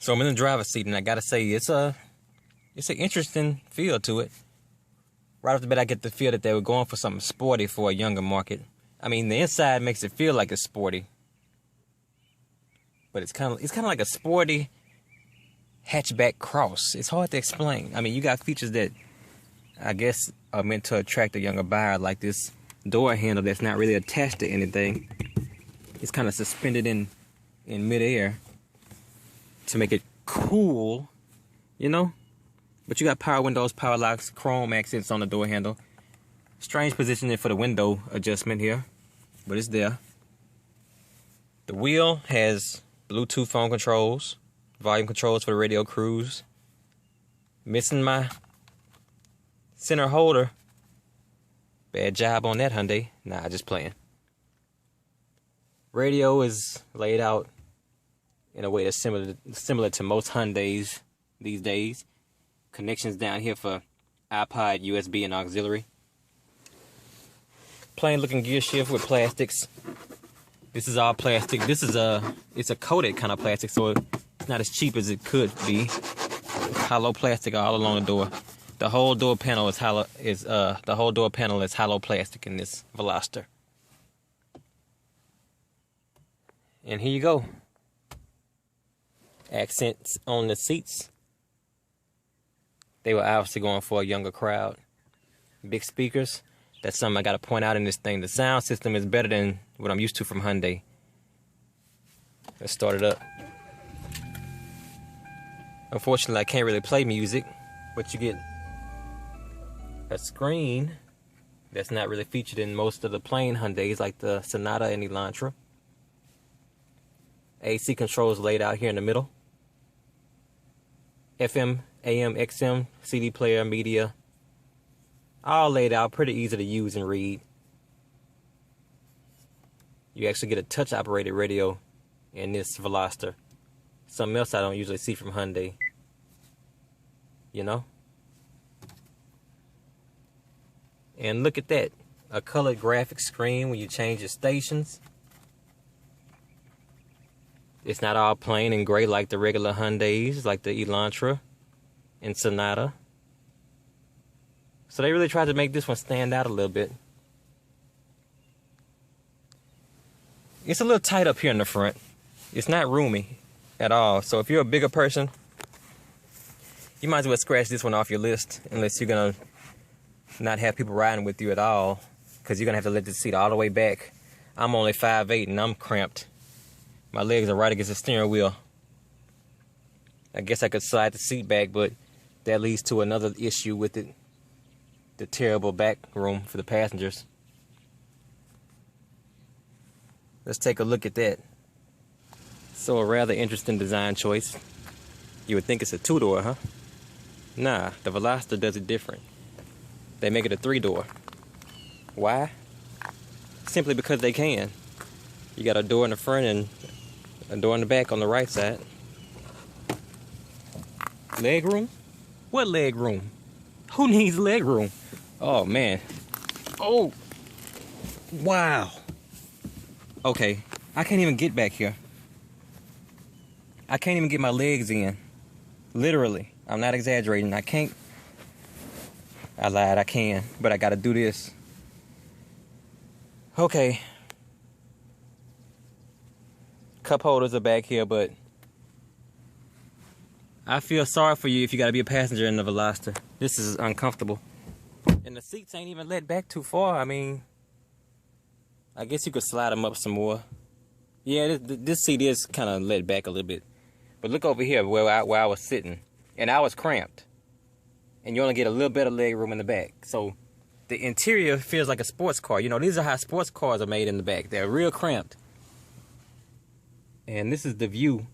So I'm in the driver's seat, and I gotta say, it's an interesting feel to it. Right off the bat, I get the feel that they were going for something sporty for a younger market. I mean, the inside makes it feel like it's sporty, but it's kind of like a sporty hatchback cross. It's hard to explain. I mean, you got features that I guess are meant to attract a younger buyer, like this door handle that's not really attached to anything. It's kind of suspended in midair to make it cool, you know? But you got power windows, power locks, chrome accents on the door handle. Strange positioning for the window adjustment here, but it's there. The wheel has Bluetooth phone controls, volume controls for the radio cruise. Missing my center holder. Bad job on that, Hyundai. Nah, just playing. Radio is laid out in a way that's similar to most Hyundais these days. Connections down here for iPod, USB, and auxiliary. Plain looking gear shift with plastics. This is all plastic. This is it's a coated kind of plastic, so it's not as cheap as it could be. Hollow plastic all along the door. The whole door panel is hollow. The whole door panel is hollow plastic in this Veloster. And here you go. Accents on the seats. They were obviously going for a younger crowd. Big speakers. That's something I got to point out in this thing. The sound system is better than what I'm used to from Hyundai. Let's start it up. Unfortunately, I can't really play music, but you get a screen that's not really featured in most of the plain Hyundais, like the Sonata and Elantra. AC controls laid out here in the middle. FM, AM, XM, CD player, media, all laid out, pretty easy to use and read. You actually get a touch-operated radio in this Veloster. Something else I don't usually see from Hyundai. You know? And look at that. A colored graphic screen when you change your stations. It's not all plain and gray like the regular Hyundais, like the Elantra and Sonata. So they really tried to make this one stand out a little bit. It's a little tight up here in the front. It's not roomy at all. So if you're a bigger person, you might as well scratch this one off your list, unless you're gonna not have people riding with you at all, because you're gonna have to let the seat all the way back. I'm only 5'8" and I'm cramped. My legs are right against the steering wheel. I guess I could slide the seat back, but that leads to another issue with it. The terrible back room for the passengers. Let's take a look at that. So a rather interesting design choice. You would think it's a 2-door, huh? Nah, the Veloster does it different. They make it a 3-door. Why? Simply because they can. You got a door in the front and a door in the back on the right side. Leg room? What leg room? Who needs leg room? Oh, man. Oh. Wow. Okay. I can't even get back here. I can't even get my legs in. Literally. I'm not exaggerating. I can't. I lied. I can. But I gotta do this. Okay. Cup holders are back here, but I feel sorry for you if you gotta be a passenger in the Veloster. This is uncomfortable. And the seats ain't even let back too far. I mean, I guess you could slide them up some more. Yeah, this seat is kind of let back a little bit. But look over here where I was sitting. And I was cramped. And you only get a little bit of leg room in the back. So the interior feels like a sports car. You know, these are how sports cars are made in the back. They're real cramped. And this is the view,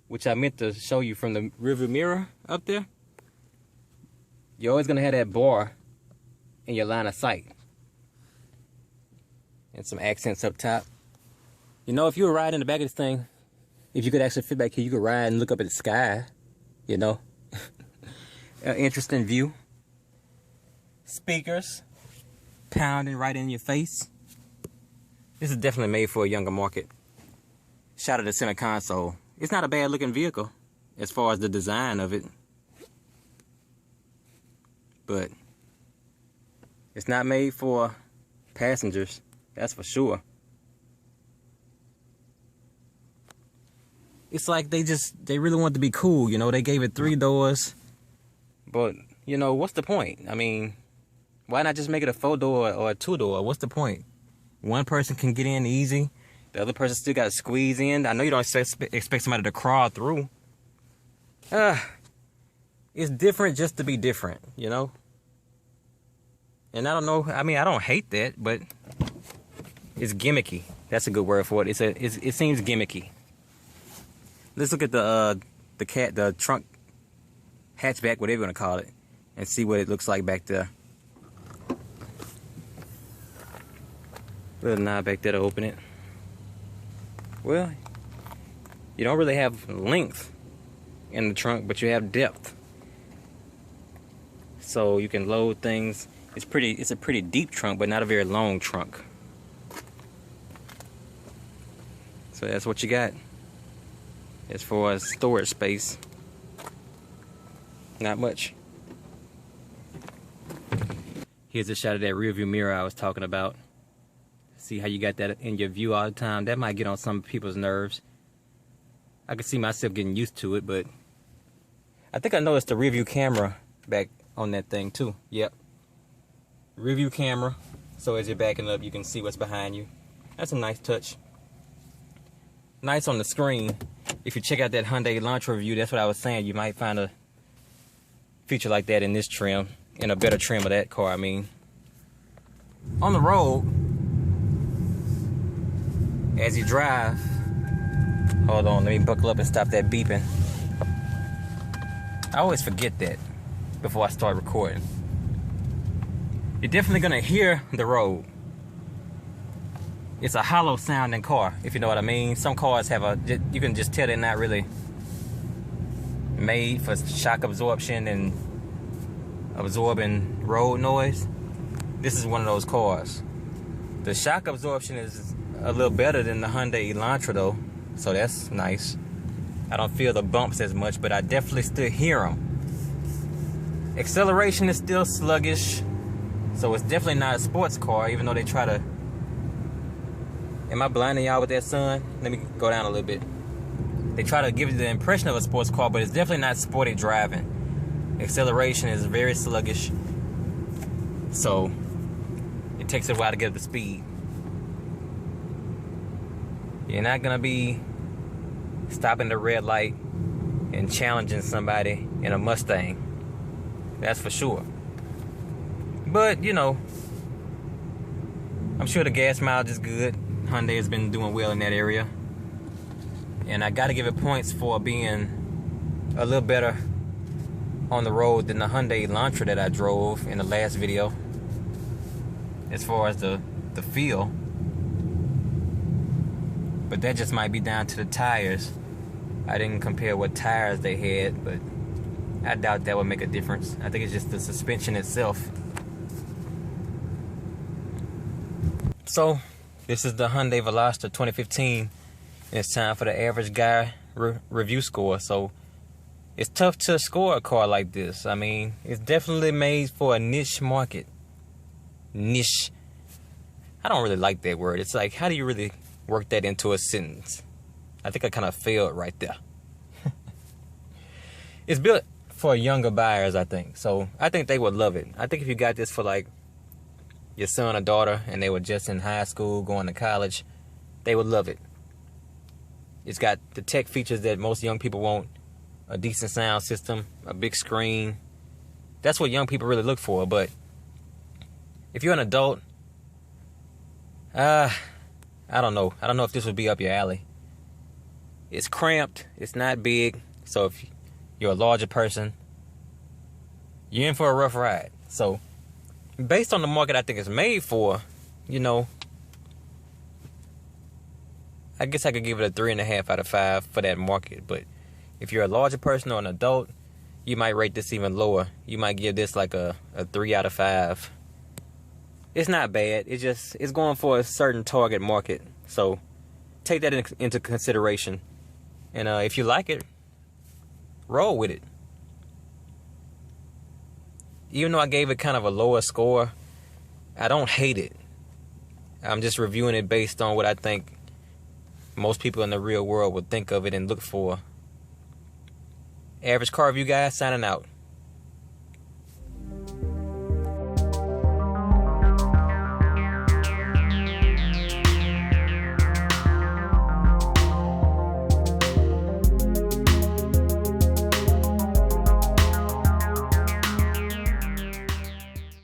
which I meant to show you from the rearview mirror up there. You're always going to have that bar in your line of sight. And some accents up top. You know, if you were riding in the back of this thing, if you could actually fit back here, you could ride and look up at the sky. You know? An interesting view. Speakers pounding right in your face. This is definitely made for a younger market. Shot at the center console. It's not a bad looking vehicle. as far as the design of it. But it's not made for passengers, that's for sure. It's like they really want to be cool, you know. They gave it 3 doors, but you know, what's the point? I mean, why not just make it a 4-door or a 2-door? What's the point? One person can get in easy, the other person still got to squeeze in. I know you don't expect somebody to crawl through. It's different just to be different, you know. And I don't know. I mean, I don't hate that, but it's gimmicky. That's a good word for it. It seems gimmicky. Let's look at the trunk hatchback, whatever you want to call it, and see what it looks like back there. Little knob back there to open it. Well, you don't really have length in the trunk, but you have depth. So you can load things. It's a pretty deep trunk, but not a very long trunk. So that's what you got as far as storage space. Not much. Here's a shot of that rear view mirror I was talking about. See how you got that in your view all the time? That might get on some people's nerves. I can see myself getting used to it, but I think I noticed the rear view camera back on that thing too. Yep. Rear view camera. So as you're backing up, you can see what's behind you. That's a nice touch. Nice on the screen. If you check out that Hyundai Elantra review, that's what I was saying. You might find a feature like that in this trim, in a better trim of that car, I mean. On the road, as you drive, hold on, let me buckle up and stop that beeping. I always forget that before I start recording. You're definitely gonna hear the road. It's a hollow sounding car, if you know what I mean. Some cars have you can just tell they're not really made for shock absorption and absorbing road noise. This is one of those cars. The shock absorption is a little better than the Hyundai Elantra though, so that's nice. I don't feel the bumps as much, but I definitely still hear them. Acceleration is still sluggish, so it's definitely not a sports car, even though they try to... Am I blinding y'all with that sun? Let me go down a little bit. They try to give you the impression of a sports car, but it's definitely not sporty driving. Acceleration is very sluggish, so it takes a while to get up to speed. You're not gonna be stopping the red light and challenging somebody in a Mustang. That's for sure. But, you know, I'm sure the gas mileage is good. Hyundai has been doing well in that area. And I gotta give it points for being a little better on the road than the Hyundai Elantra that I drove in the last video. As far as the feel. But that just might be down to the tires. I didn't compare what tires they had, but I doubt that would make a difference. I think it's just the suspension itself. So, this is the Hyundai Veloster 2015. And it's time for the average guy review score. So, it's tough to score a car like this. I mean, it's definitely made for a niche market. Niche. I don't really like that word. It's like, how do you really work that into a sentence? I think I kind of failed right there. It's built for younger buyers, I think. So I think they would love it. I think if you got this for like your son or daughter and they were just in high school, going to college, they would love it. It's got the tech features that most young people want. A decent sound system, a big screen. That's what young people really look for. But if you're an adult, I don't know. I don't know if this would be up your alley. It's cramped. It's not big. So if you're a larger person, you're in for a rough ride. So based on the market I think it's made for, you know, I guess I could give it a 3.5 out of 5 for that market. But if you're a larger person or an adult, you might rate this even lower. You might give this like a 3 out of 5. It's not bad. It's going for a certain target market. So take that into consideration. And if you like it, roll with it. Even though I gave it kind of a lower score, I don't hate it. I'm just reviewing it based on what I think most people in the real world would think of it and look for. Average car review guy signing out.